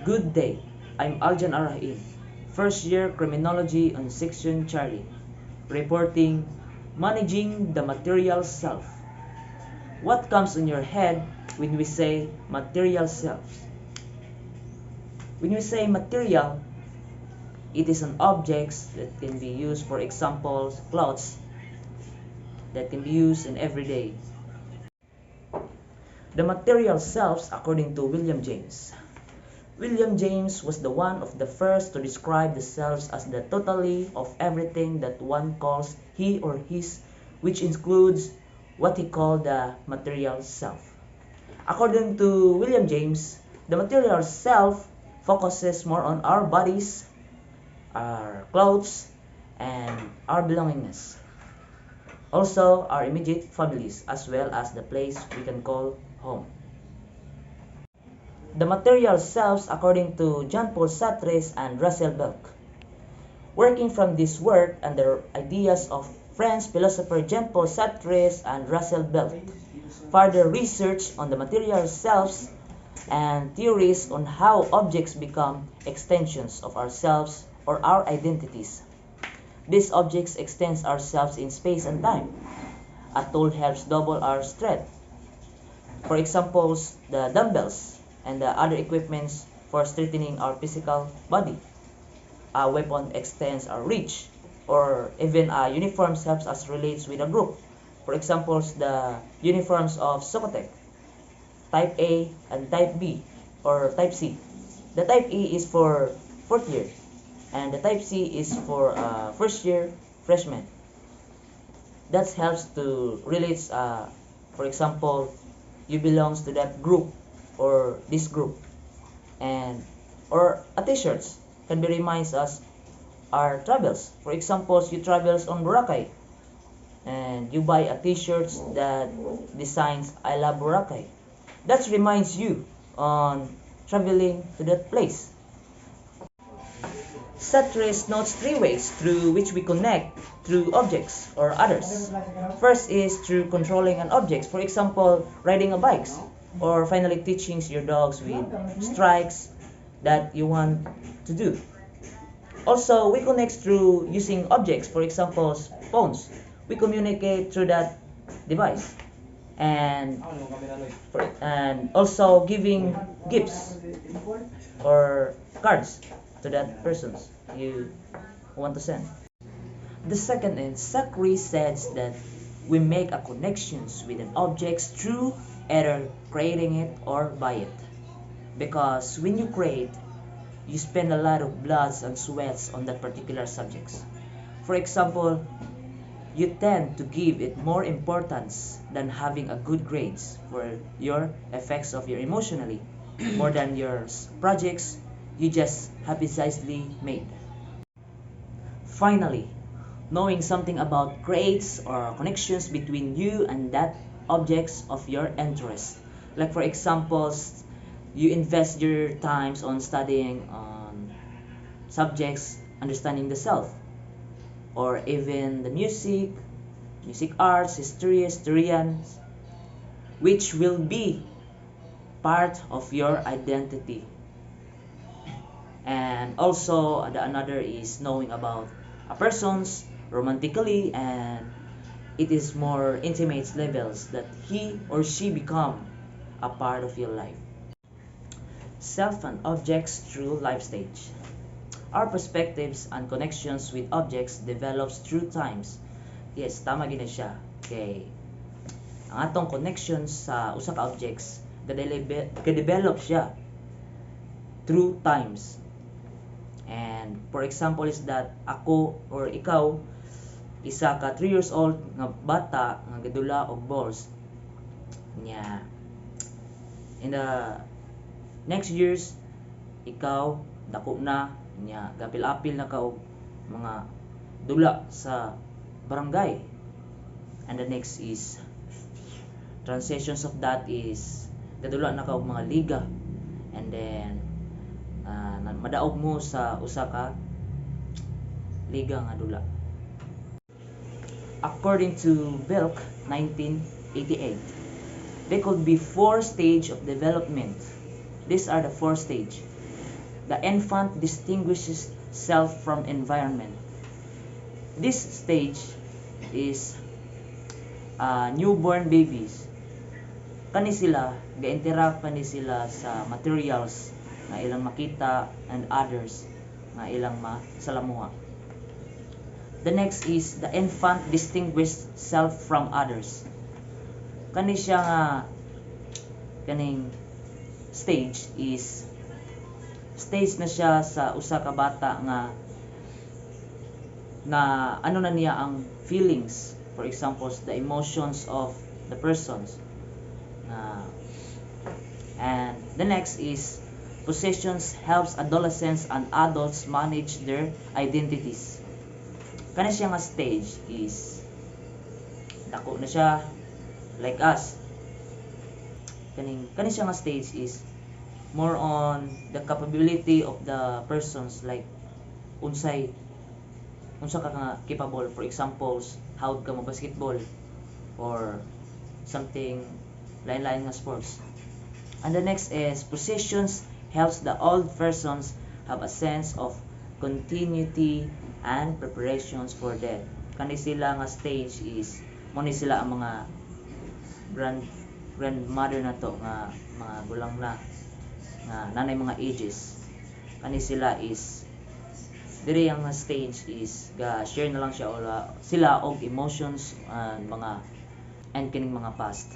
Good day, I'm Aljan Arahin, first year criminology on section Charlie, reporting managing the material self. What comes in your head when we say material self? When we say material, it is an object that can be used, for example, clothes that can be used in everyday. The material selves according to William James. William James was the one of the first to describe the selves as the totality of everything that one calls he or his, which includes what he called the material self. According to William James, the material self focuses more on our bodies, our clothes, and our belongingness. Also, our immediate families, as well as the place we can call home. The material selves according to Jean-Paul Sartre and Russell Belk. Working from this work and the ideas of French philosopher Jean-Paul Sartre and Russell Belk, further research on the material selves and theories on how objects become extensions of ourselves or our identities. These objects extend ourselves in space and time. A tool helps double our strength. For example, the dumbbells and the other equipments for strengthening our physical body. A weapon extends our reach, or even a uniform helps us relate with a group. For example, the uniforms of Socotec, Type A and Type B, or Type C. The Type E is for 4th year, and the Type C is for first year freshman. That helps to relate, for example, you belongs to that group or this group, and or a t-shirts can be reminds us our travels. For example, you travels on Boracay and you buy a t-shirt that designs I love Boracay. That reminds you on traveling to that place. Sartre notes three ways through which we connect through objects or others. First is through controlling an object, for example, riding a bike, or finally teaching your dogs with strikes that you want to do. Also, we connect through using objects, for example, phones. We communicate through that device. And also giving gifts or cards to that persons you want to send. The second is Sartre says that we make a connections with an object through either creating it or buy it. Because when you create, you spend a lot of bloods and sweats on that particular subjects. For example, you tend to give it more importance than having a good grades for your effects of your emotionally more than your projects you just haphazardly made. Finally, knowing something about grades or connections between you and that objects of your interest. Like for example, you invest your times on studying on subjects understanding the self, or even the music arts, historians, which will be part of your identity. And also another is knowing about a person's romantically, and it is more intimate levels that he or she become a part of your life. Self and objects through life stage. Our perspectives and connections with objects develops through times. Yes, tama gina siya. Okay. Ang atong connections sa usa ka objects ga-develop siya through times. And for example is that ako or ikaw isa ka 3 years old nga bata nga gadula og balls nya in the next years ikaw dako na nya gapil-apil na ka og mga dula sa barangay, and the next is transitions of that is gadula na ka og mga liga, and then madaog mo sa usa ka liga nga dula. According to Belk 1988, there could be 4 stages of development. These are the 4 stages. The infant distinguishes self from environment. This stage is newborn babies. Kani sila, ga-interact kani sila sa materials nga ilang makita and others nga ilang masalamuha. The next is the infant distinguishes self from others. Kani siya nga kaning stage na siya sa usa ka bata nga na ano na niya ang feelings, for example the emotions of the persons. And the next is possessions helps adolescents and adults manage their identities. Kani siya nga stage is dako na siya like us. Kani siya nga stage is more on the capability of the persons, like unsa ka nga capable, for example how ka mo basketball or something lain-lain nga sports. And the next is possessions helps the old persons have a sense of continuity and preparations for death. Kani sila nga stage is mo ni sila ang mga grandmother na to nga mga gulang na nga nanay mga ages. Kani sila is diri ang stage is ga share na lang siya sila og emotions and kining mga past.